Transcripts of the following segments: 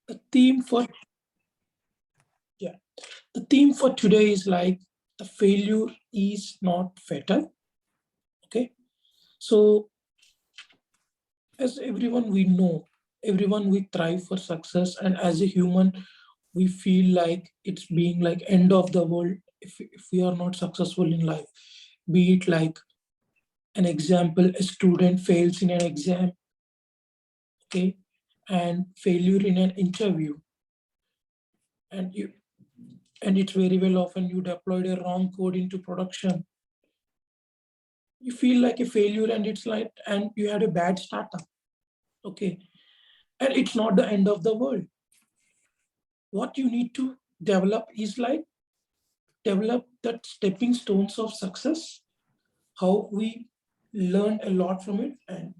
The theme for the theme for today is like the failure is not fatal. Okay, so as everyone we know, everyone we thrive for success, and as a human, we feel like it's being like end of the world if we are not successful in life. Be it like an example, a student fails in an exam, okay, and failure in an interview, and you and it's very well often you deployed a wrong code into production. You feel like a failure, and it's like and you had a bad startup, okay, and it's not the end of the world. What you need to develop is like develop that stepping stones of success, how we learn a lot from it, and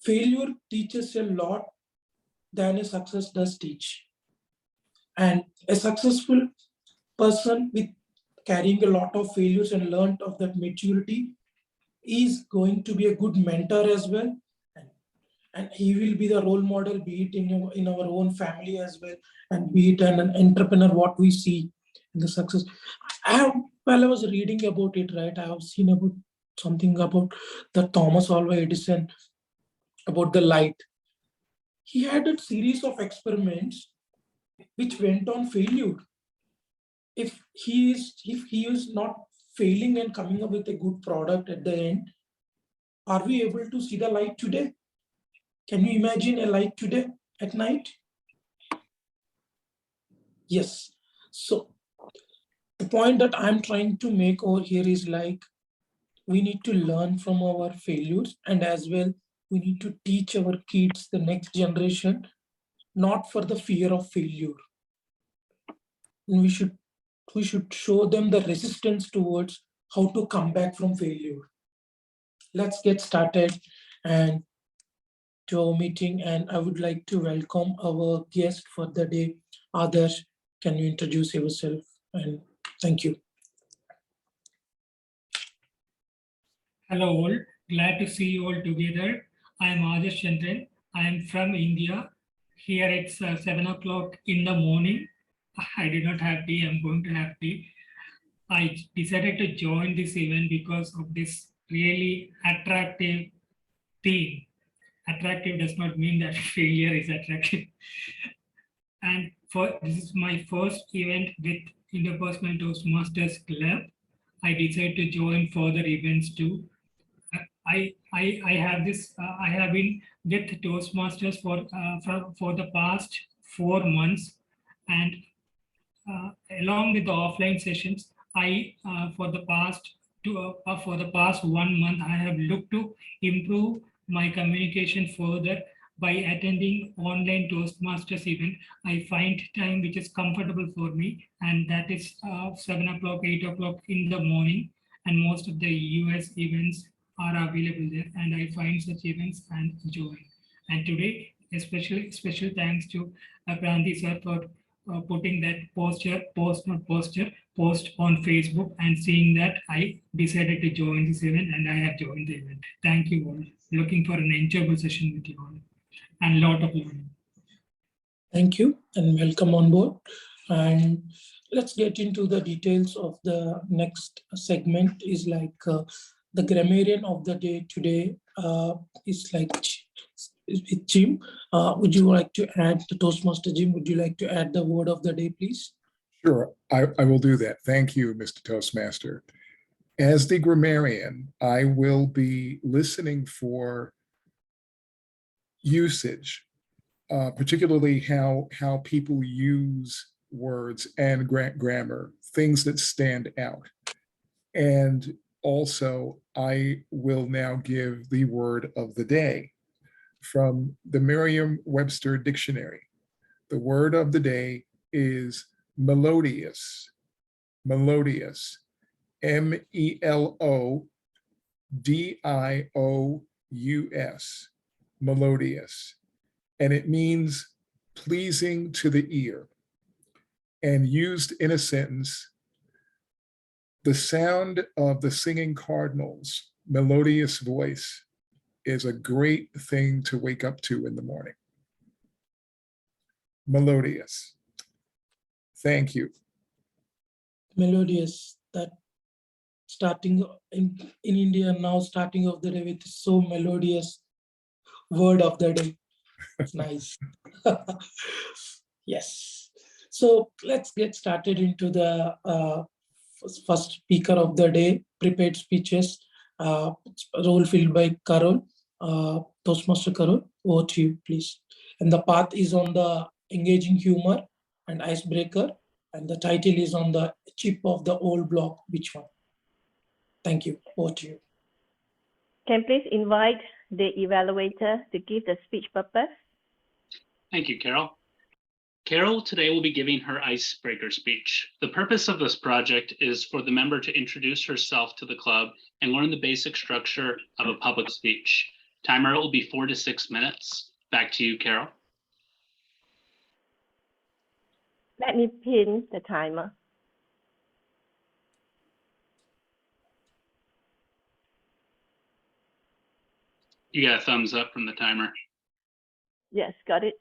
failure teaches a lot than a success does teach. And a successful person with carrying a lot of failures and learned of that maturity is going to be a good mentor as well. And he will be the role model, be it in our own family as well, and be it an entrepreneur, what we see in the success. While I was reading about it, right, I have seen about something about the Thomas Alva Edison, about the light. He had a series of experiments which went on failure. If he is not failing and coming up with a good product at the end, are we able to see the light today? Can you imagine a light today at night? Yes. So the point that I'm trying to make over here is like we need to learn from our failures, and as well we need to teach our kids, the next generation, not for the fear of failure. And we should show them the resistance towards how to come back from failure. Let's get started and to our meeting, and I would like to welcome our guest for the day. Adarsh, can you introduce yourself? And thank you. Hello all, glad to see you all together. I am Adarsh Chandran. I am from India. Here it's 7 o'clock in the morning. I did not have tea, I'm going to have tea. I decided to join this event because of this really attractive theme. Attractive does not mean that failure is attractive. And this is my first event with Interpersonal Toastmasters Club. I decided to join further events too. I have this. I have been with Toastmasters for the past 4 months, and along with the offline sessions, I for the past 1 month I have looked to improve my communication further by attending online Toastmasters event. I find time which is comfortable for me, and that is 7 o'clock, 8 o'clock in the morning, and most of the US events are available there, and I find such events and join. And today, especially special thanks to Kranthi sir for putting that post on Facebook, and seeing that I decided to join this event, and I have joined the event. Thank you all. Looking for an enjoyable session with you all and lot of learning. Thank you and welcome on board. And let's get into the details of the next segment. Is like the grammarian of the day today is like Jim. Would you like to add the Toastmaster Jim? Would you like to add the word of the day, please? Sure, I will do that. Thank you, Mr. Toastmaster. As the grammarian, I will be listening for usage, particularly how people use words and grammar, things that stand out. And also, I will now give the word of the day from the Merriam-Webster Dictionary. The word of the day is melodious. Melodious. MELODIOUS. Melodious. And it means pleasing to the ear. And used in a sentence, the sound of the singing cardinal's melodious voice is a great thing to wake up to in the morning. Melodious. Thank you. Melodious. That starting in India now, starting of the day with so melodious word of the day. It's nice. Yes. So let's get started into the first speaker of the day, prepared speeches, role filled by Carol, Toastmaster Carol. Over to you, please. And the path is on the engaging humor and icebreaker, and the title is on the chip of the old block. Which one? Thank you. Over to you. Can please invite the evaluator to give the speech purpose? Thank you, Carol. Carol today will be giving her icebreaker speech. The purpose of this project is for the member to introduce herself to the club and learn the basic structure of a public speech. Timer will be 4 to 6 minutes. Back to you, Carol. Let me pin the timer. You got a thumbs up from the timer. Yes, got it.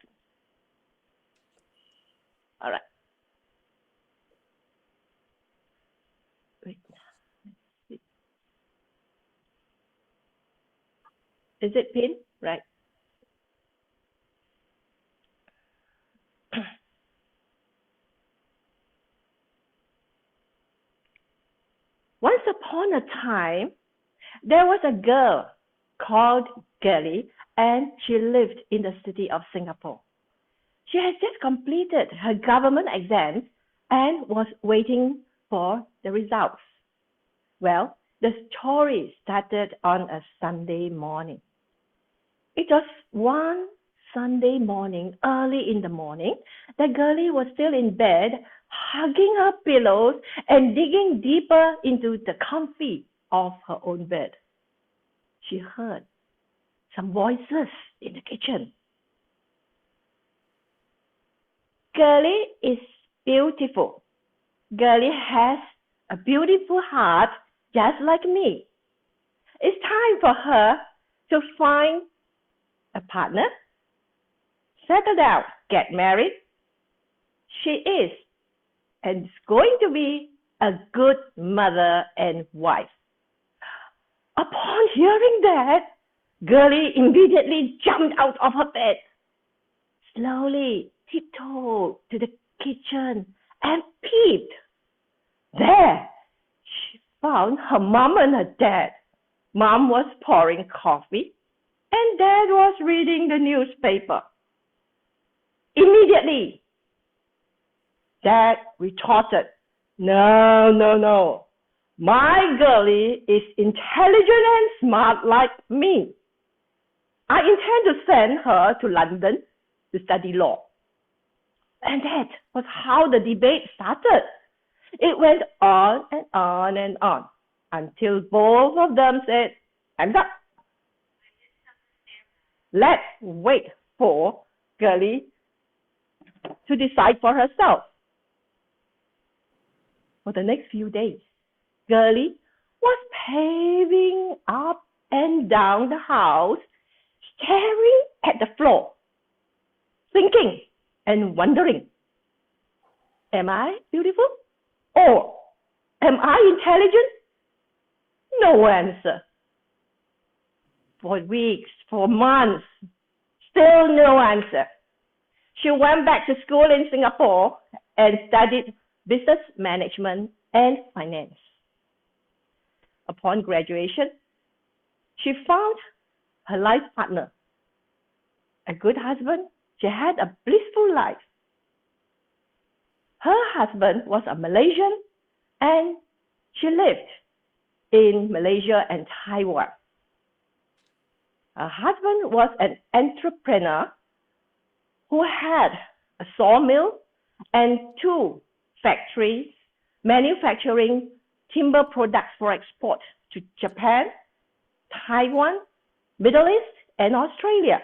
All right. Wait. Is it pinned? Right. Once upon a time, there was a girl called Girlie, and she lived in the city of Singapore. She had just completed her government exams and was waiting for the results. Well, the story started on a Sunday morning. It was one Sunday morning, early in the morning, that Girlie was still in bed, hugging her pillows and digging deeper into the comfy of her own bed. She heard some voices in the kitchen. Girlie is beautiful. Girlie has a beautiful heart just like me. It's time for her to find a partner, settle down, get married. She is and is going to be a good mother and wife. Upon hearing that, Girlie immediately jumped out of her bed, slowly tiptoed to the kitchen and peeped. There, she found her mom and her dad. Mom was pouring coffee, and Dad was reading the newspaper. Immediately, Dad retorted, No. My girlie is intelligent and smart like me. I intend to send her to London to study law. And that was how the debate started. It went on and on and on until both of them said, "Time's up. Let's wait for Girlie to decide for herself." For the next few days, Girlie was pacing up and down the house, staring at the floor, thinking and wondering, am I beautiful? Or am I intelligent? No answer. For weeks, for months, still no answer. She went back to school in Singapore and studied business management and finance. Upon graduation, she found her life partner, a good husband. She had a blissful life. Her husband was a Malaysian, and she lived in Malaysia and Taiwan. Her husband was an entrepreneur who had a sawmill and 2 factories manufacturing timber products for export to Japan, Taiwan, Middle East, and Australia.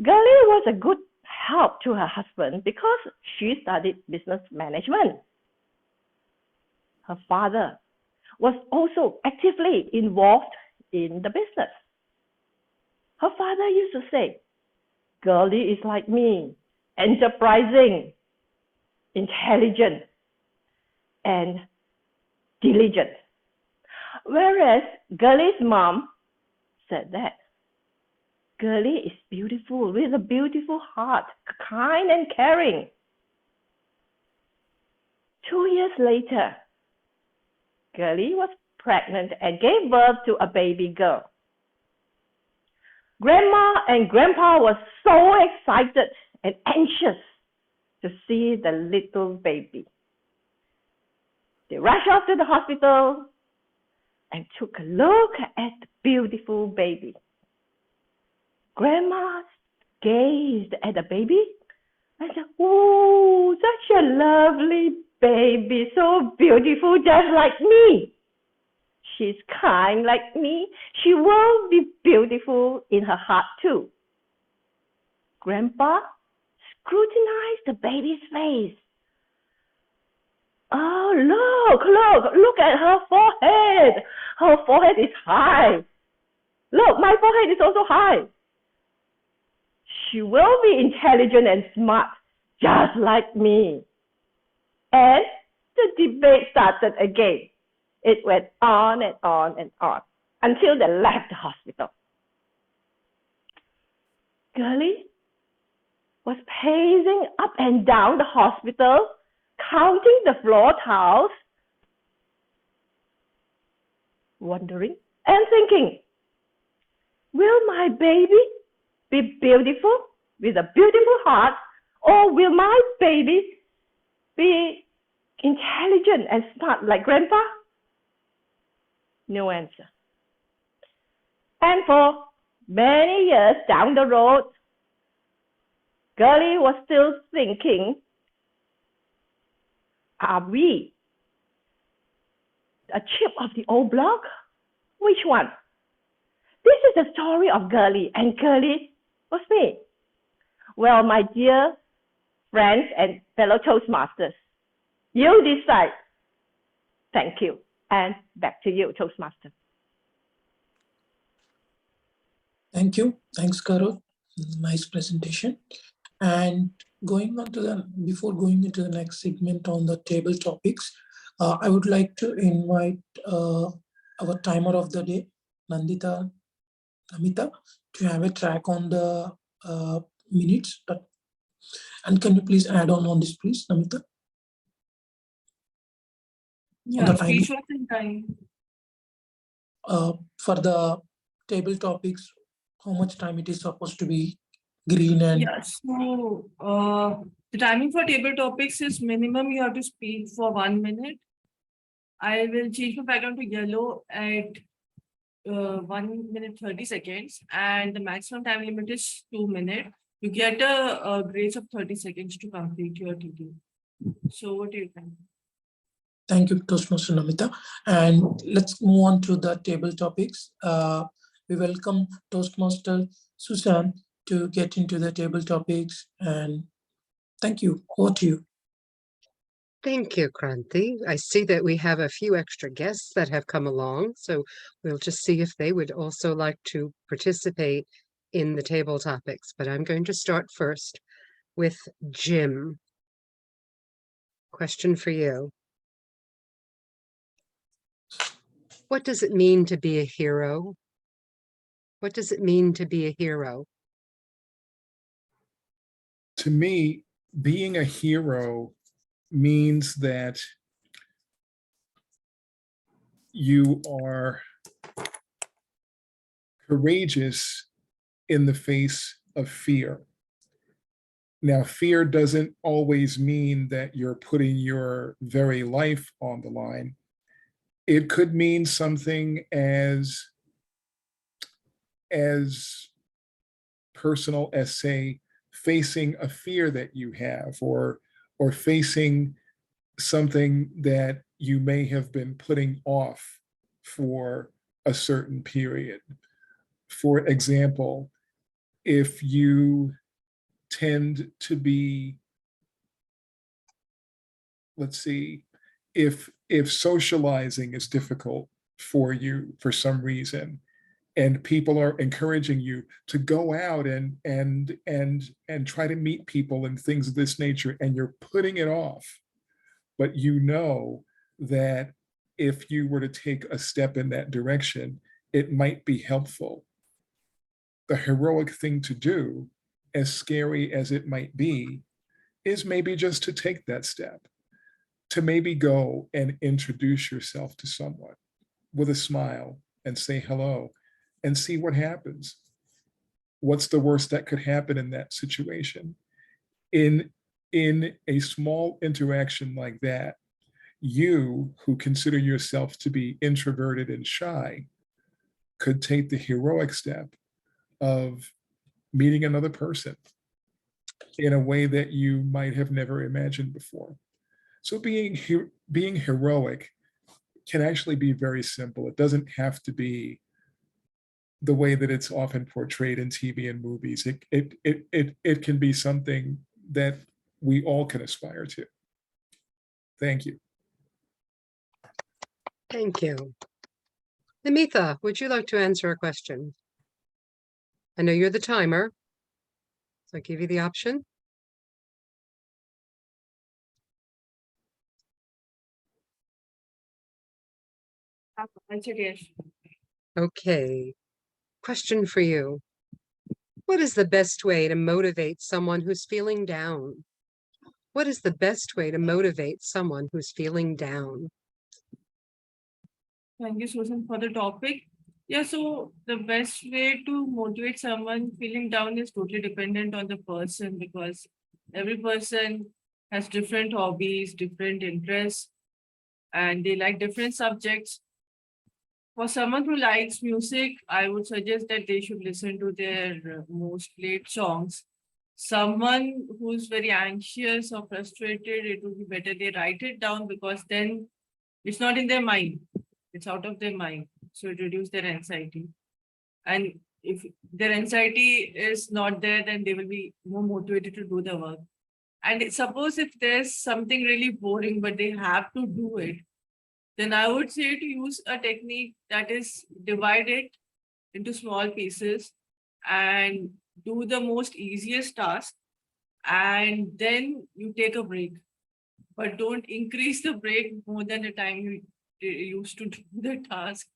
Girlie was a good help to her husband because she studied business management. Her father was also actively involved in the business. Her father used to say, "Girlie is like me enterprising, intelligent, and diligent. Whereas Girlie's mom said that Girlie is beautiful with a beautiful heart, kind and caring. 2 years later, Girlie was pregnant and gave birth to a baby girl. Grandma and Grandpa were so excited and anxious to see the little baby. They rushed off to the hospital and took a look at the beautiful baby. Grandma gazed at the baby and said, "Oh, such a lovely baby, so beautiful, just like me. She's kind like me. She will be beautiful in her heart too." Grandpa scrutinized the baby's face. "Oh, look at her forehead. Her forehead is high. Look, my forehead is also high. She will be intelligent and smart, just like me." And the debate started again. It went on and on and on until they left the hospital. Girlie was pacing up and down the hospital, counting the floor tiles, wondering and thinking, will my baby be beautiful with a beautiful heart, or will my baby be intelligent and smart like Grandpa? No answer. And for many years down the road, Girlie was still thinking, are we a chip of the old block? Which one? This is the story of Girlie, and Girlie was me. Well, my dear friends and fellow Toastmasters, you decide. Thank you. And back to you, Toastmaster. Thank you. Thanks, Carol. Nice presentation. And before going into the next segment on the table topics, I would like to invite our timer of the day, Namita, to have a track on the minutes. And can you please add on this, please, Namita? Yeah, speech was in time. For the table topics, how much time it is supposed to be green and Yeah, so the timing for table topics is minimum you have to speak for 1 minute. I will change the background to yellow at 1 minute 30 seconds, and the maximum time limit is 2 minutes. You get a grace of 30 seconds to complete your TD. So what do you think? Thank you, Toastmaster Namita. And let's move on to the table topics. We welcome Toastmaster Susan to get into the table topics. And thank you. Over to you. Thank you, Kranthi. I see that we have a few extra guests that have come along, so we'll just see if they would also like to participate in the table topics. But I'm going to start first with Jim. Question for you. What does it mean to be a hero? What does it mean to be a hero? To me, being a hero means that you are courageous in the face of fear. Now, fear doesn't always mean that you're putting your very life on the line. It could mean something as personal as, say, facing a fear that you have, or facing something that you may have been putting off for a certain period. For example, if you tend to be, let's see, if socializing is difficult for you for some reason, and people are encouraging you to go out and try to meet people and things of this nature, and you're putting it off. But you know that if you were to take a step in that direction, it might be helpful. The heroic thing to do, as scary as it might be, is maybe just to take that step, to maybe go and introduce yourself to someone with a smile and say hello and see what happens. What's the worst that could happen in that situation? In a small interaction like that, you who consider yourself to be introverted and shy could take the heroic step of meeting another person in a way that you might have never imagined before. So being heroic can actually be very simple. It doesn't have to be the way that it's often portrayed in TV and movies. It can be something that we all can aspire to. Thank you. Thank you. Namitha, would you like to answer a question? I know you're the timer, so I'll give you the option. Answer yes. Okay. Question for you. What is the best way to motivate someone who's feeling down? What is the best way to motivate someone who's feeling down? Thank you, Susan, for the topic. Yeah, so the best way to motivate someone feeling down is totally dependent on the person, because every person has different hobbies, different interests, and they like different subjects. For someone who likes music, I would suggest that they should listen to their most played songs. Someone who's very anxious or frustrated, it would be better they write it down, because then it's not in their mind. It's out of their mind. So it reduces their anxiety. And if their anxiety is not there, then they will be more motivated to do the work. And suppose if there's something really boring, but they have to do it, then I would say to use a technique that is divide it into small pieces and do the most easiest task. And then you take a break, but don't increase the break more than the time you used to do the task.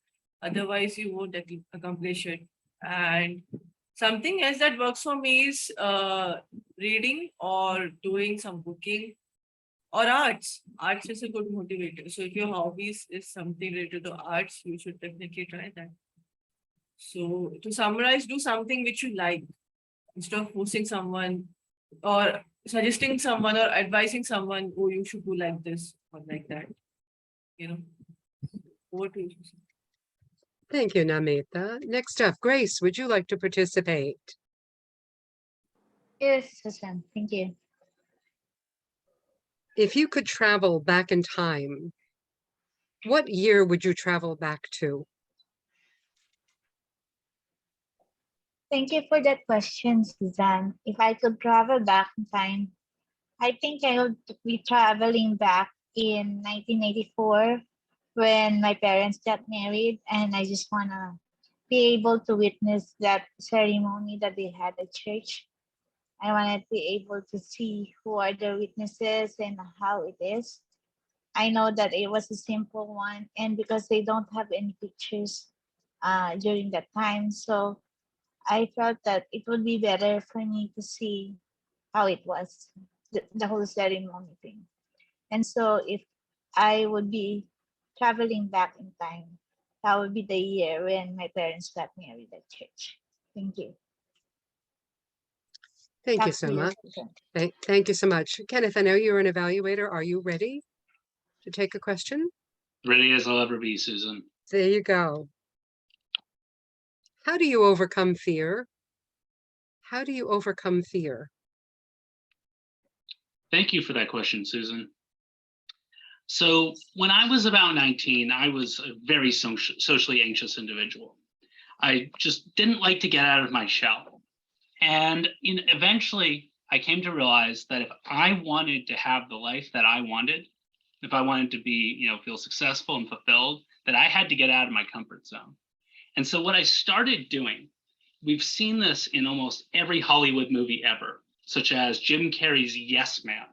Otherwise, you won't accomplish it. And something else that works for me is reading or doing some cooking or arts. Arts is a good motivator. So if your hobbies is something related to arts, you should definitely try that. So to summarize, do something which you like instead of forcing someone or suggesting someone or advising someone, oh, you should do like this or like that. You know, over to you. Thank you, Namitha. Next up, Grace, would you like to participate? Yes, Susan, thank you. If you could travel back in time, what year would you travel back to? Thank you for that question, Suzanne. If I could travel back in time, I think I would be traveling back in 1984 when my parents got married, and I just want to be able to witness that ceremony that they had at church. I want to be able to see who are the witnesses and how it is. I know that it was a simple one, and because they don't have any pictures during that time, so I felt that it would be better for me to see how it was, the whole ceremony thing. And so if I would be traveling back in time, that would be the year when my parents got married at church. Thank you. Thank you Back so to you, much. Susan. Thank you so much. Kenneth, I know you're an evaluator. Are you ready to take a question? Ready as I'll ever be, Susan. There you go. How do you overcome fear? How do you overcome fear? Thank you for that question, Susan. So when I was about 19, I was a very socially anxious individual. I just didn't like to get out of my shell. And eventually I came to realize that if I wanted to have the life that I wanted, if I wanted to be, feel successful and fulfilled, that I had to get out of my comfort zone. And so what I started doing, we've seen this in almost every Hollywood movie ever, such as Jim Carrey's Yes Man,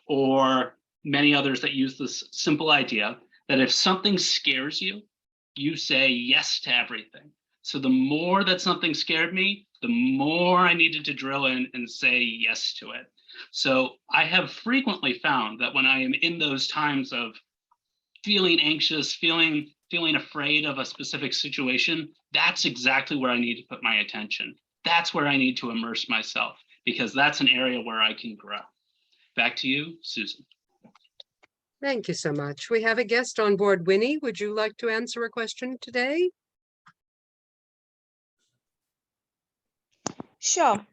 or many others that use this simple idea that if something scares you, you say yes to everything. So the more that something scared me, the more I needed to drill in and say yes to it. So I have frequently found that when I am in those times of feeling anxious, feeling afraid of a specific situation, that's exactly where I need to put my attention. That's where I need to immerse myself, because that's an area where I can grow. Back to you, Susan. Thank you so much. We have a guest on board. Winnie, would you like to answer a question today? Sure.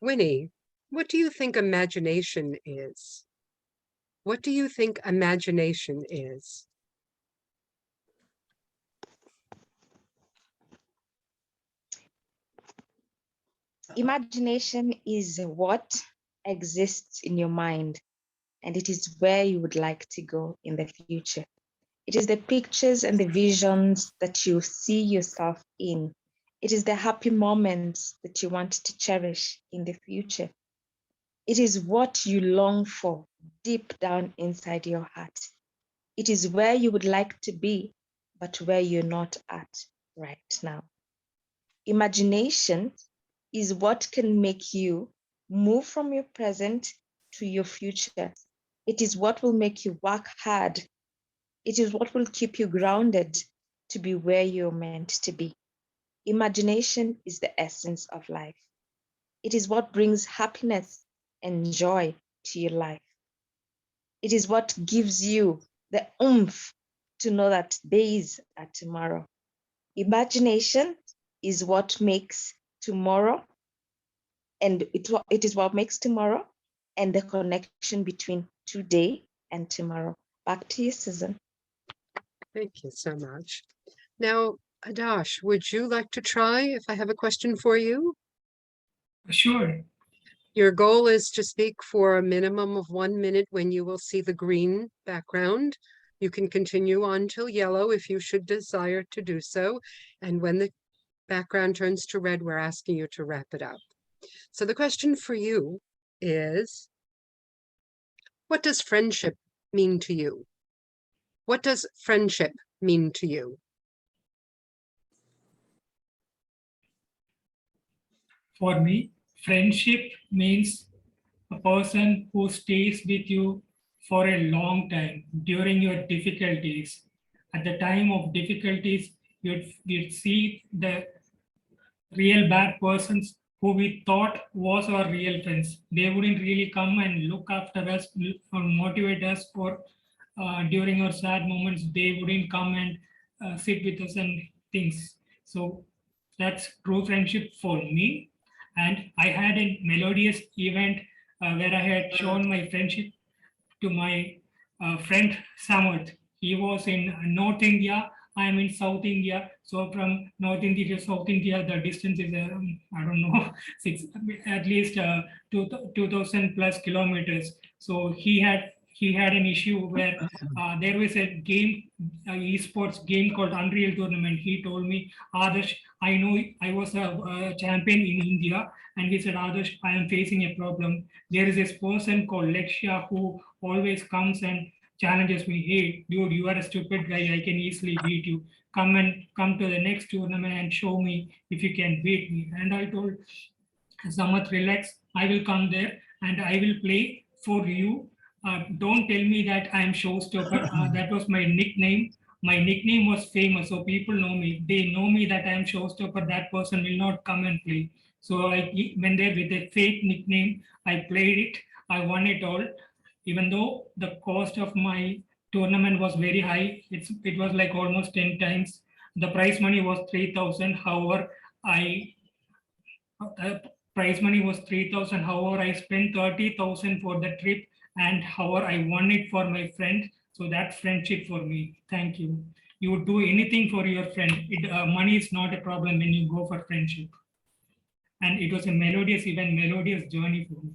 Winnie, what do you think imagination is? What do you think imagination is? Imagination is what exists in your mind, and it is where you would like to go in the future. It is the pictures and the visions that you see yourself in. It is the happy moments that you want to cherish in the future. It is what you long for deep down inside your heart. It is where you would like to be, but where you're not at right now. Imagination is what can make you move from your present to your future. It is what will make you work hard. It is what will keep you grounded to be where you're meant to be. Imagination is the essence of life. It is what brings happiness and joy to your life. It is what gives you the oomph to know that there is a tomorrow. Imagination is what makes tomorrow, and it is what makes tomorrow and the connection between today and tomorrow. Back to you, Susan. Thank you so much. Now, Adash, would you like to try if I have a question for you? Sure. Your goal is to speak for a minimum of 1 minute when you will see the green background. You can continue on till yellow if you should desire to do so. And when the background turns to red, we're asking you to wrap it up. So the question for you is, what does friendship mean to you? What does friendship mean to you? For me, friendship means a person who stays with you for a long time during your difficulties. At the time of difficulties, you'd see the real bad persons who we thought was our real friends. They wouldn't really come and look after us or motivate us, or during our sad moments, they wouldn't come and sit with us and things. So that's true friendship for me. And I had a melodious event where I had shown my friendship to my friend Samuel. He was in North India. I am in South India. So from North India to South India, the distance is, I don't know, at least 2,000 plus kilometers. So he had an issue where there was a game, esports game called Unreal Tournament. He told me, Adarsh, I know I was a champion in India. And he said, Adarsh, I am facing a problem. There is this person called Lexia who always comes and challenges me. Hey, dude, you are a stupid guy. I can easily beat you. Come to the next tournament and show me if you can beat me. And I told Samat, relax. I will come there and I will play for you. Don't tell me that I am showstopper. That was my nickname. My nickname was famous, so people know me. They know me that I am showstopper. That person will not come and play. So I went there with a fake nickname. I played it. I won it all. Even though the cost of my tournament was very high, it was like almost 10 times. The prize money was 3,000. However, prize money was 3,000. However, I spent 30,000 for the trip, and however, I won it for my friend. So that's friendship for me. Thank you. You would do anything for your friend. Money is not a problem when you go for friendship. And it was a melodious journey for me.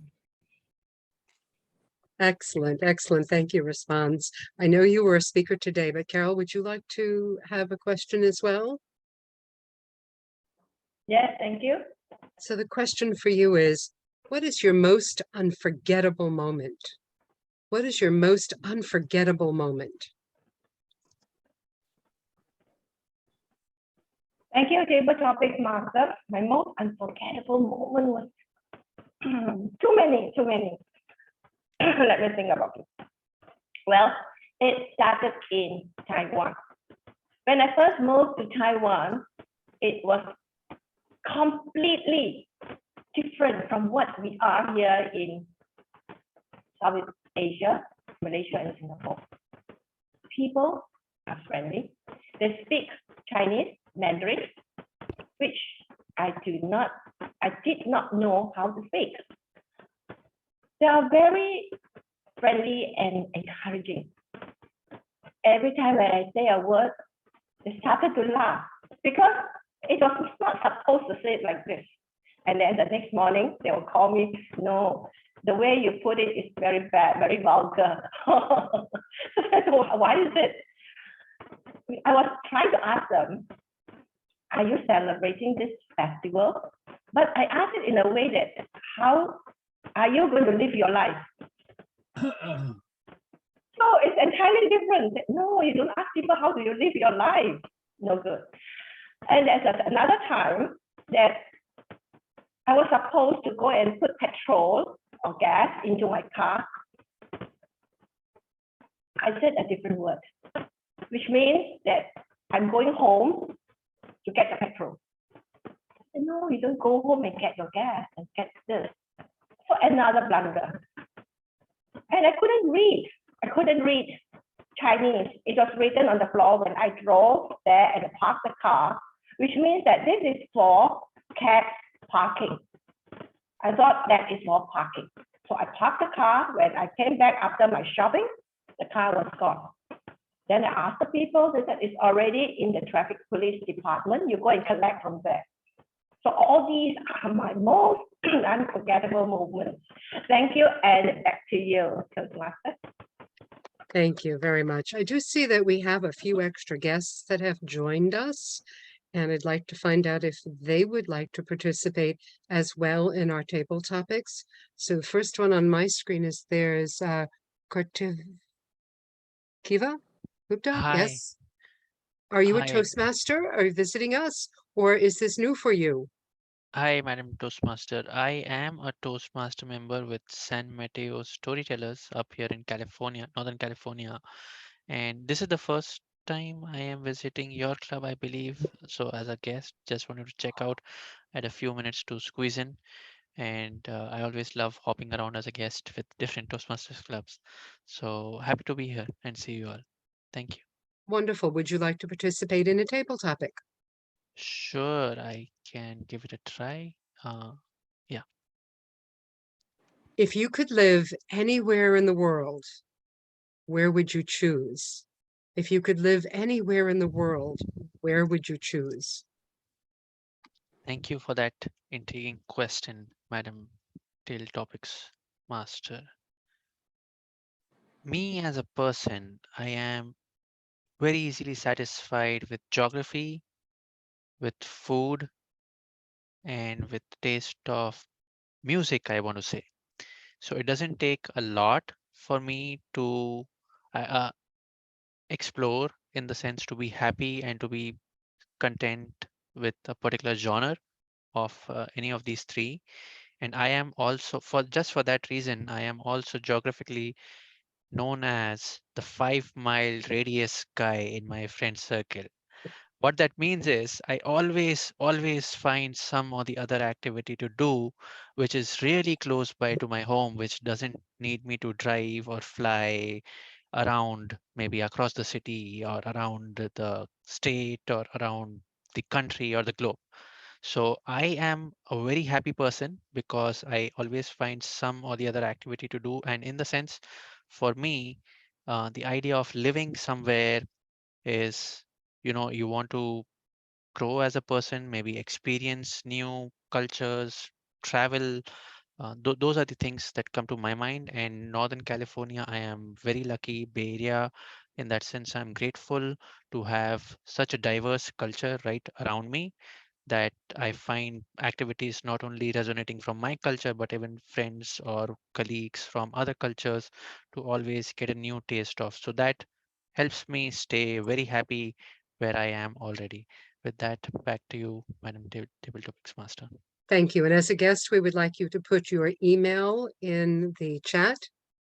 Excellent, excellent. Thank you, Response. I know you were a speaker today, but Carol, would you like to have a question as well? Yes, thank you. So the question for you is, what is your most unforgettable moment? What is your most unforgettable moment? Thank you, Table Topics Master. My most unforgettable moment was too many. Let me think about it. Well, it started in Taiwan. When I first moved to Taiwan, it was completely different from what we are here in Southeast Asia, Malaysia, and Singapore. People are friendly. They speak Chinese, Mandarin, which I did not know how to speak. They are very friendly and encouraging. Every time when I say a word, they started to laugh because it was not supposed to say it like this. And then the next morning, they will call me, no, the way you put it is very bad, very vulgar. So why is it? I was trying to ask them, are you celebrating this festival? But I asked it in a way that, how are you going to live your life? So it's entirely different. No, you don't ask people how do you live your life. No good. And there's another time that I was supposed to go and put petrol or gas into my car. I said a different word, which means that I'm going home to get the petrol. I said, no, you don't go home and get your gas and get this. So another blunder. And I couldn't read Chinese. It was written on the floor when I drove there and parked the car, which means that this is for cab parking. I thought that is for parking. So I parked the car. When I came back after my shopping, the car was gone. Then I asked the people, they said it's already in the traffic police department. You go and collect from there. So all these are my most unforgettable moments. Thank you, and back to you, Toastmaster. Thank you very much. I do see that we have a few extra guests that have joined us, and I'd like to find out if they would like to participate as well in our table topics. So the first one on my screen is Kartiv Kiva Gupta. Hi. Yes. Are you a Hi. Toastmaster? Are you visiting us, or is this new for you? Hi, Madam Toastmaster. I am a Toastmaster member with San Mateo Storytellers up here in California, Northern California. And this is the first time I am visiting your club, I believe. So as a guest, just wanted to check out. I had a few minutes to squeeze in. And I always love hopping around as a guest with different Toastmasters clubs. So happy to be here and see you all. Thank you. Wonderful. Would you like to participate in a table topic? Sure, I can give it a try. Yeah. If you could live anywhere in the world, where would you choose? If you could live anywhere in the world, where would you choose? Thank you for that intriguing question, Madam Tail Topics Master. Me as a person, I am very easily satisfied with geography, with food, and with taste of music, I want to say. So it doesn't take a lot for me to uh, explore, in the sense to be happy and to be content with a particular genre of any of these three. And I am also, for that reason, I am also geographically known as the 5 mile radius guy in my friend circle. What that means is I always find some or the other activity to do, which is really close by to my home, which doesn't need me to drive or fly around, maybe across the city or around the state or around the country or the globe. So I am a very happy person because I always find some or the other activity to do. And in the sense, for me, the idea of living somewhere is, you want to grow as a person, maybe experience new cultures, travel Those are the things that come to my mind. And Northern California, I am very lucky. Bay Area, in that sense, I'm grateful to have such a diverse culture right around me, that I find activities not only resonating from my culture, but even friends or colleagues from other cultures to always get a new taste of. So that helps me stay very happy where I am already. With that, back to you, Madam Table Topics Master. Thank you. And as a guest, we would like you to put your email in the chat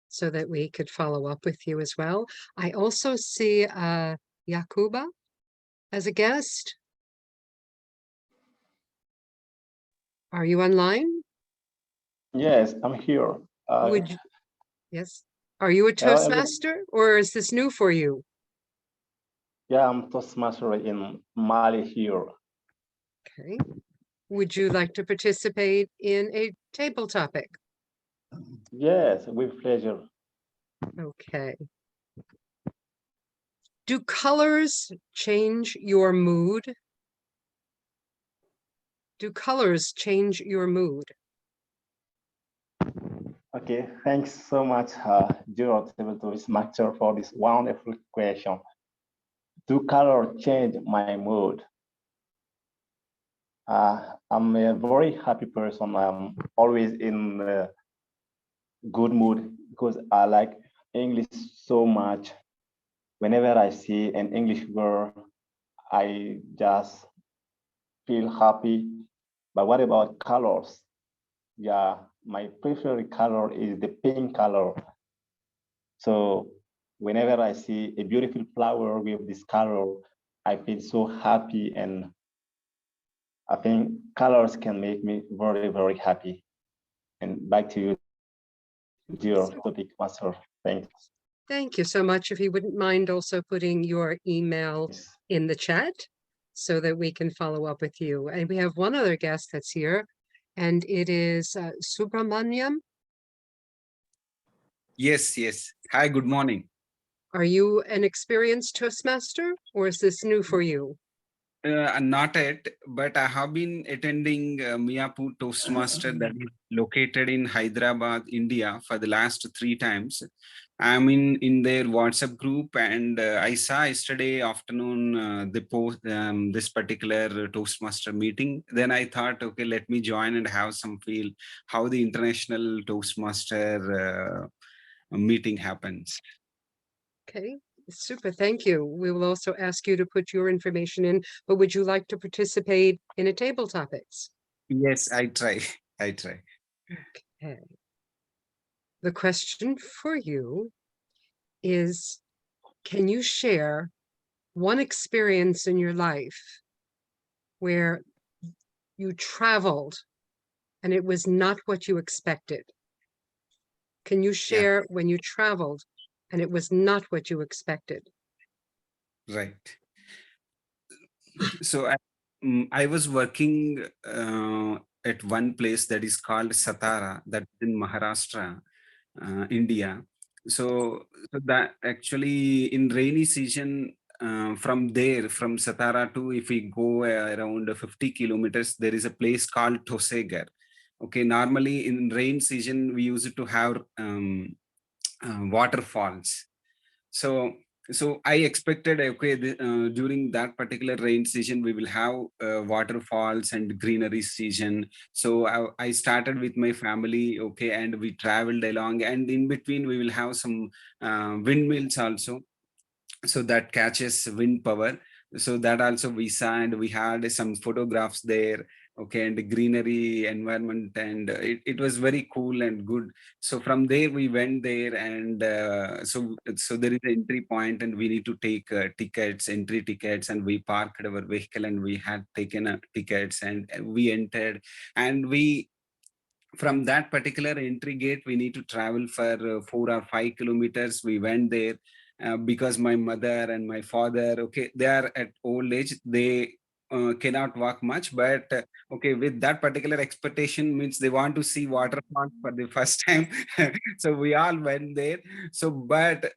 so that we could follow up with you as well. I also see Yakuba as a guest. Are you online? Yes, I'm here. Would you, yes. Are you a Hello, everyone. Toastmaster or is this new for you? Yeah, I'm Toastmaster in Mali here. Okay. Would you like to participate in a table topic? Yes, with pleasure. Okay. Do colors change your mood? Do colors change your mood? Okay, thanks so much, Gerald Toastmaster, for this wonderful question. Do color change my mood? I'm a very happy person. I'm always in a good mood because I like English so much. Whenever I see an English word, I just feel happy. But what about colors? Yeah, my preferred color is the pink color. So whenever I see a beautiful flower with this color, I feel so happy, and I think colors can make me very, very happy. And back to you, dear topic master. Thanks. Thank you so much. If you wouldn't mind also putting your email in the chat so that we can follow up with you. And we have one other guest that's here, and it is Subramaniam. Yes, yes. Hi, good morning. Are you an experienced Toastmaster or is this new for you? Not yet, but I have been attending Miapur Toastmaster that is located in Hyderabad, India for the last 3 times. I'm in their WhatsApp group, and I saw yesterday afternoon the post this particular Toastmaster meeting. Then I thought, okay, let me join and have some feel how the international Toastmaster meeting happens. Okay, super. Thank you. We will also ask you to put your information in, but would you like to participate in a table topics? Yes, I try. I try. Okay. The question for you is, can you share one experience in your life where you traveled and it was not what you expected? Can you share when you traveled and it was not what you expected? Right. So I was working at one place that is called Satara, that's in Maharashtra, India. So that actually in rainy season, from there, from Satara to, if we go around 50 kilometers, there is a place called Tosegar. Okay, normally in rain season, we used to have waterfalls. So I expected, okay, during that particular rain season, we will have waterfalls and greenery season. So I started with my family, okay, and we traveled along, and in between we will have some windmills also. So that catches wind power. So that also we saw, and we had some photographs there, okay, and the greenery environment, and it was very cool and good. So from there we went there, and so there is an entry point, and we need to take entry tickets, and we parked our vehicle, and we had taken tickets, and we entered, and we, from that particular entry gate, we need to travel for 4 or 5 kilometers. We went there because my mother and my father, okay, they are at old age, they cannot walk much, but okay, with that particular expectation, means they want to see waterfall for the first time. So we all went there. So but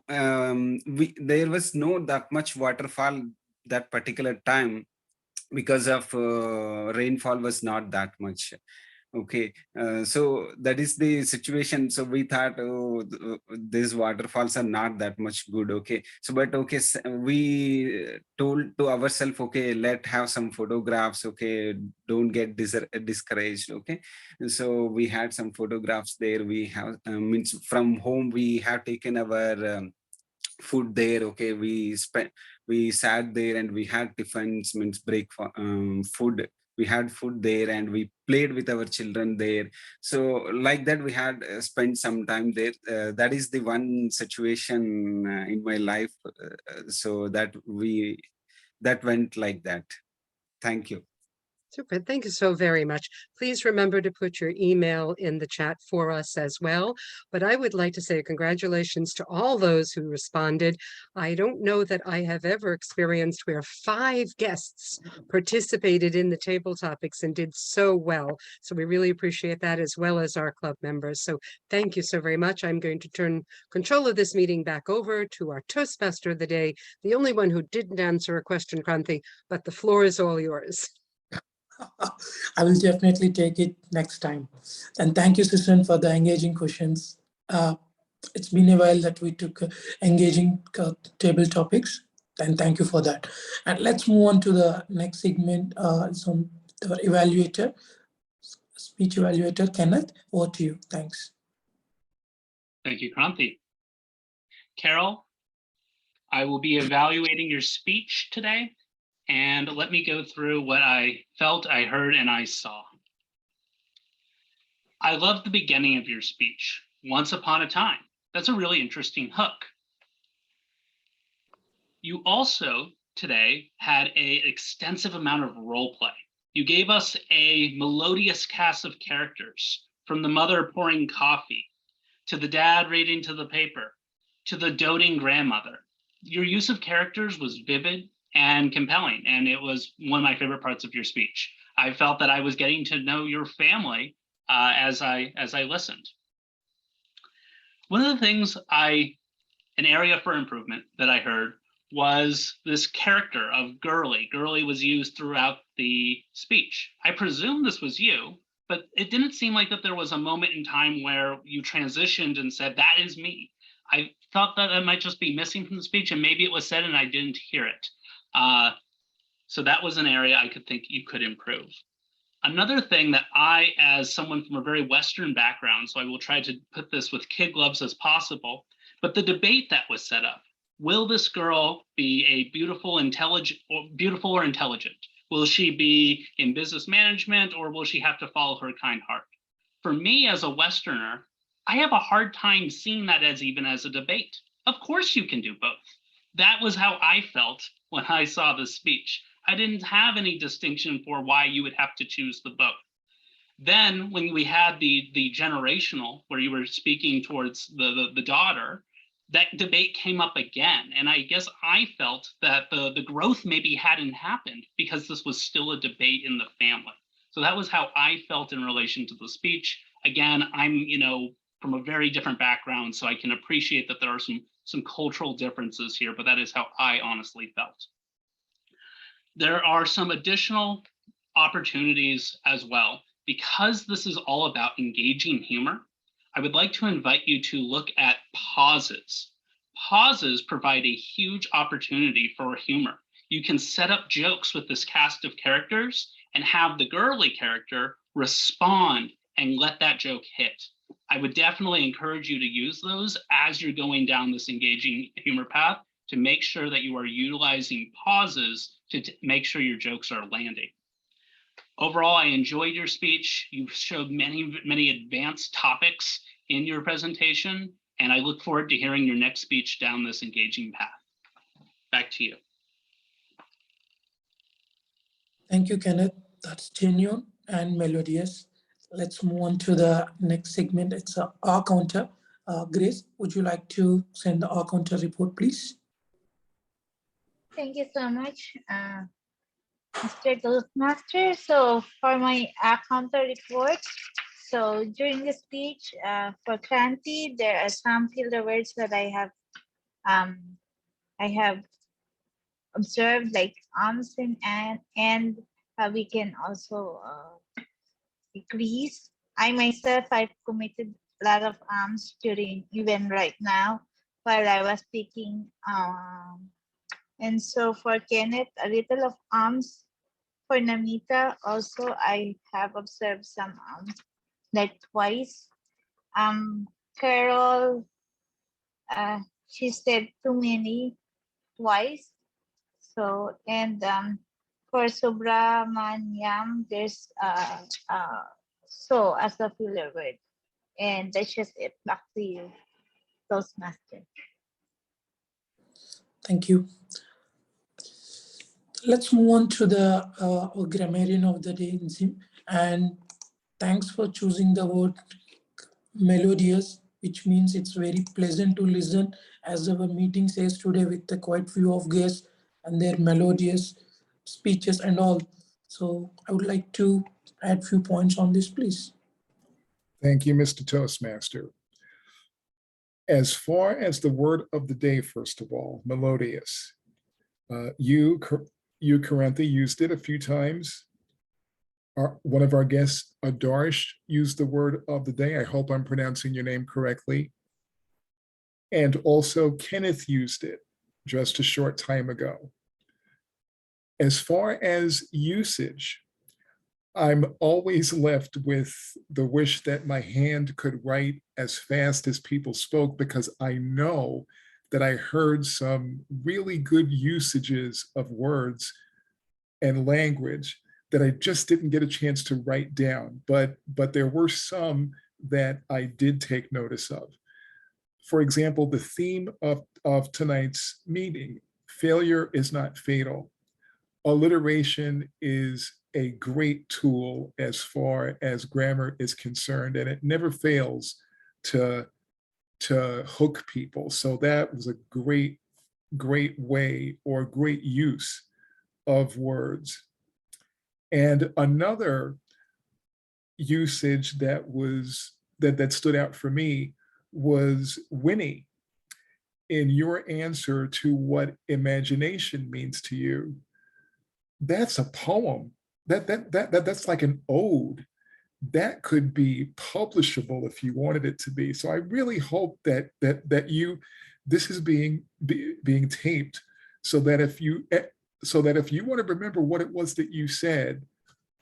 there was no that much waterfall that particular time, because of rainfall was not that much. Okay, so that is the situation. So we thought, oh, these waterfalls are not that much good. Okay, so but okay, we told to ourselves, okay, let have some photographs. Okay, don't get discouraged. Okay, so we had some photographs there. We have means from home we have taken our food there. Okay, we sat there and we had tiffins, means breakfast, food. We had food there and we played with our children there. So like that we had spent some time there. That is the one situation in my life. So that went like that. Thank you. Super. Thank you so very much. Please remember to put your email in the chat for us as well. But I would like to say congratulations to all those who responded. I don't know that I have ever experienced where 5 guests participated in the table topics and did so well. So we really appreciate that, as well as our club members. So thank you so very much. I'm going to turn control of this meeting back over to our Toastmaster of the day, the only one who didn't answer a question, Kranthi, but the floor is all yours. I will definitely take it next time. And thank you, Susan, for the engaging questions. It's been a while that we took engaging table topics, and thank you for that. And let's move on to the next segment. Some the evaluator, speech evaluator, Kenneth, over to you. Thanks. Thank you, Kranthi. Carol, I will be evaluating your speech today, and let me go through what I felt, I heard, and I saw. I love the beginning of your speech, once upon a time. That's a really interesting hook. You also today had an extensive amount of role play. You gave us a melodious cast of characters, from the mother pouring coffee, to the dad reading to the paper, to the doting grandmother. Your use of characters was vivid and compelling, and it was one of my favorite parts of your speech. I felt that I was getting to know your family as I listened. One of the things an area for improvement that I heard was this character of Girly. Girly was used throughout the speech. I presume this was you, but it didn't seem like that there was a moment in time where you transitioned and said, that is me. I thought that might just be missing from the speech, and maybe it was said and I didn't hear it. So that was an area I could think you could improve. Another thing that I, as someone from a very Western background, so I will try to put this with kid gloves as possible, but the debate that was set up, will this girl be a beautiful or intelligent? Will she be in business management, or will she have to follow her kind heart? For me as a Westerner, I have a hard time seeing that even as a debate. Of course you can do both. That was how I felt when I saw this speech. I didn't have any distinction for why you would have to choose the both. Then when we had the generational, where you were speaking towards the daughter, that debate came up again. And I guess I felt that the growth maybe hadn't happened because this was still a debate in the family. So that was how I felt in relation to the speech. Again, I'm from a very different background, so I can appreciate that there are some cultural differences here, but that is how I honestly felt. There are some additional opportunities as well. Because this is all about engaging humor, I would like to invite you to look at pauses. Pauses provide a huge opportunity for humor. You can set up jokes with this cast of characters and have the Girly character respond and let that joke hit. I would definitely encourage you to use those as you're going down this engaging humor path, to make sure that you are utilizing pauses to make sure your jokes are landing. Overall, I enjoyed your speech. You showed many advanced topics in your presentation, and I look forward to hearing your next speech down this engaging path. Back to you. Thank you, Kenneth. That's genuine and melodious. Let's move on to the next segment. It's a R counter. Grace, would you like to send the R counter report, please? Thank you so much, Mr. Toastmaster. So for my counter report, so during the speech for Kranthi, there are some filler words that I have observed, like and we can also decrease. I myself, I've committed a lot of arms during, even right now, while I was speaking. And so for Kenneth, a little of arms. For Namita, also, I have observed some like twice. Carol, she said too many twice. So, and for Subramanyam, there's so as a filler word. And that's just it. Back to you, Toastmaster. Thank you. Let's move on to the grammarian of the day, Nzim. And thanks for choosing the word melodious, which means it's very pleasant to listen, as our meeting says today, with a quite few of guests and their melodious speeches and all. So I would like to add few points on this, please. Thank you, Mr. Toastmaster. As far as the word of the day, first of all, melodious. You, Kranthi, used it a few times. One of our guests, Adarsh, used the word of the day. I hope I'm pronouncing your name correctly. And also Kenneth used it just a short time ago. As far as usage, I'm always left with the wish that my hand could write as fast as people spoke, because I know that I heard some really good usages of words and language that I just didn't get a chance to write down, but there were some that I did take notice of. For example, the theme of tonight's meeting, failure is not fatal. Alliteration is a great tool as far as grammar is concerned, and it never fails to hook people. So that was a great way or great use of words. And another usage that stood out for me was Winnie. In your answer to what imagination means to you, that's a poem. That's like an ode. That could be publishable if you wanted it to be. So I really hope that this is being taped, so that if you want to remember what it was that you said,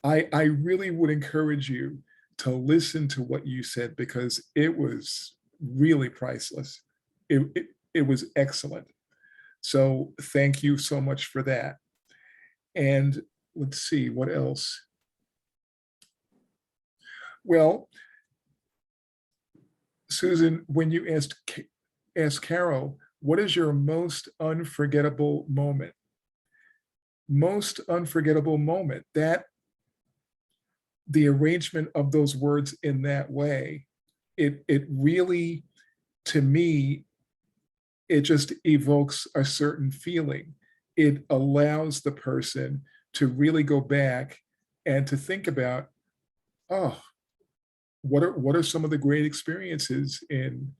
I really would encourage you to listen to what you said, because it was really priceless. It was excellent. So thank you so much for that. And let's see, what else? Well, Susan, when you asked Carol, what is your most unforgettable moment? Most unforgettable moment, that the arrangement of those words in that way, it really, to me, it just evokes a certain feeling. It allows the person to really go back and to think about, oh, what are some of the great experiences in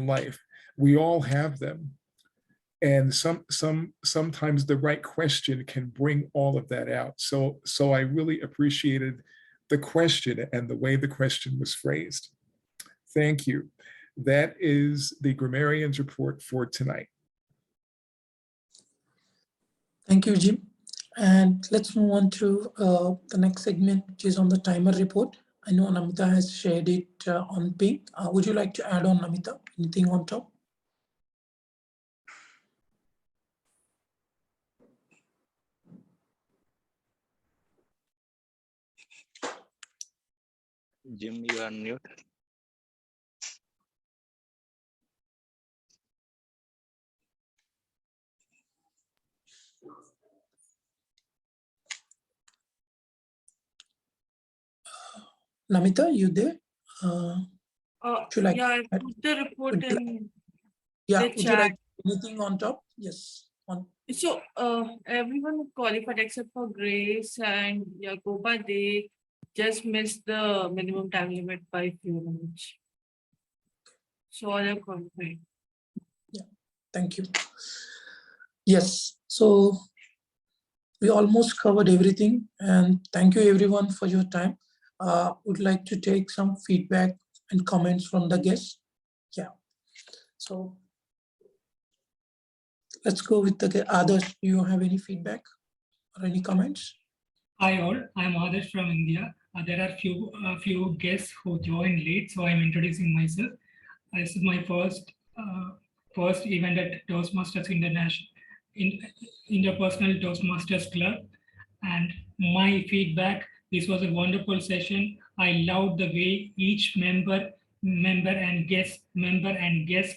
life? We all have them. And sometimes the right question can bring all of that out. So I really appreciated the question and the way the question was phrased. Thank you. That is the Grammarian's Report for tonight. Thank you, Jim. And let's move on to the next segment, which is on the timer report. I know Namita has shared it on pink. Would you like to add on, Namita, anything on top? Jim, you are mute. Namita, you there? Would you like Yeah, I put the report in yeah, the would you chat. like anything on top? Yes. So everyone who qualified except for Grace and Yakoba, they just missed the minimum time limit by a few minutes. So all are qualified. Yeah, thank you. Yes, so we almost covered everything, and thank you everyone for your time. would like to take some feedback and comments from the guests. Yeah. So let's go with the others. Do you have any feedback or any comments? Hi all, I'm Adarsh from India. There are few guests who joined late, so I'm introducing myself. This is my first event at Toastmasters International, Interpersonal Toastmasters Club. And my feedback, this was a wonderful session. I loved the way each member and guest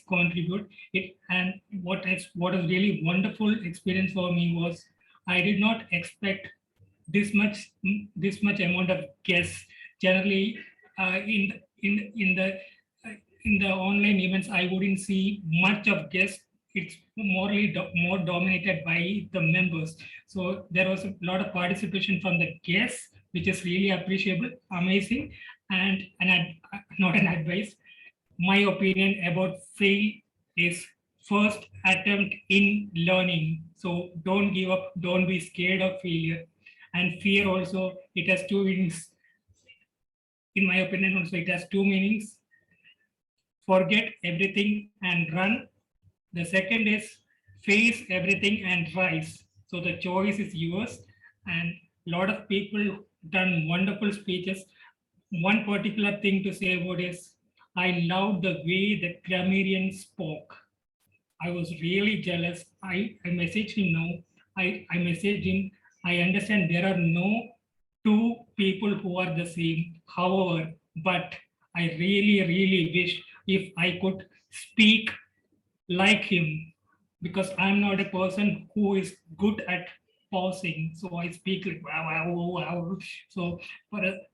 contribute it. And what is really wonderful experience for me was I did not expect this much amount of guests. Generally, in the online events, I wouldn't see much of guests. It's more dominated by the members. So there was a lot of participation from the guests, which is really appreciable, amazing, and not an advice. My opinion about fail is first attempt in learning. So don't give up, don't be scared of failure. And fear also, it has two meanings. In my opinion, also it has two meanings. Forget everything and run. The second is face everything and rise. So the choice is yours. And a lot of people done wonderful speeches. One particular thing to say about is, I love the way the grammarian spoke. I was really jealous. I messaged him now. I messaged him. I understand there are no two people who are the same. However, but I really wish if I could speak like him, because I'm not a person who is good at pausing. So I speak like wow, wow, wow. So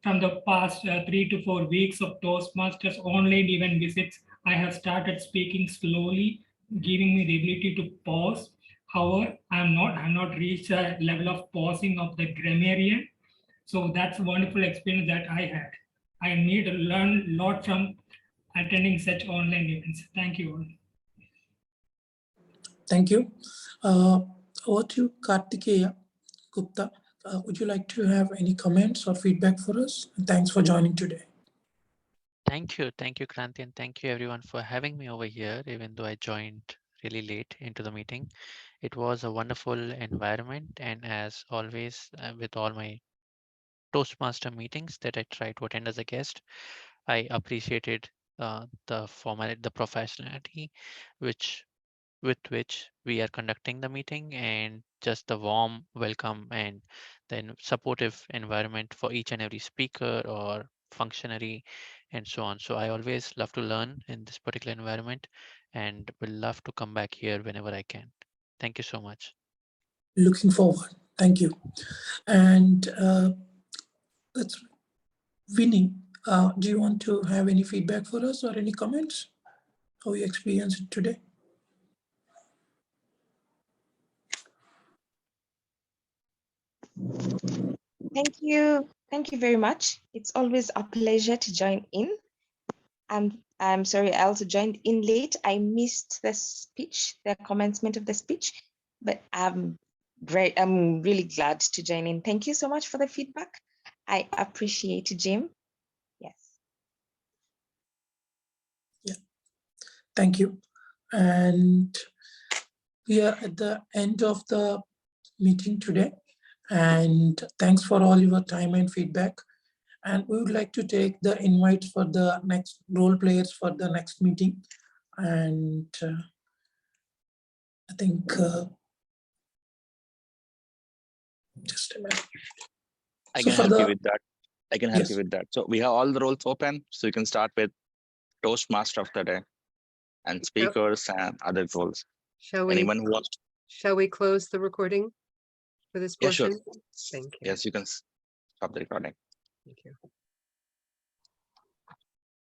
from the past 3 to 4 weeks of Toastmasters online event visits, I have started speaking slowly, giving me the ability to pause. However, I'm not reached a level of pausing of the grammarian. So that's a wonderful experience that I had. I need to learn a lot from attending such online events. Thank you all. Thank you. Over to Kartikeya Gupta. Would you like to have any comments or feedback for us? And thanks for joining today. Thank you, Kranthi, and thank you everyone for having me over here, even though I joined really late into the meeting. It was a wonderful environment, and as always, with all my Toastmaster meetings that I try to attend as a guest, I appreciated the format, the professionality, which with which we are conducting the meeting, and just the warm welcome and then supportive environment for each and every speaker or functionary and so on. So I always love to learn in this particular environment and will love to come back here whenever I can. Thank you so much. Looking forward. Thank you. And let's, Vinny, do you want to have any feedback for us or any comments? How you experienced it today? Thank you. Thank you very much. It's always a pleasure to join in. And I'm sorry, I also joined in late. I missed the speech, the commencement of the speech, but I'm really glad to join in. Thank you so much for the feedback. I appreciate it, Jim. Yes. Yeah. Thank you. And we are at the end of the meeting today. And thanks for all your time and feedback. And we would like to take the invites for the next role players for the next meeting. And I think just a minute. I So can for help you the- with that. I can help Yes. you with that. So we have all the roles open. So you can start with Toastmaster of the day and speakers and other roles. Shall we, Anyone who wants to, shall we close the recording for this yeah, sure. portion? Thank you. Yes, you can stop the recording. Thank you.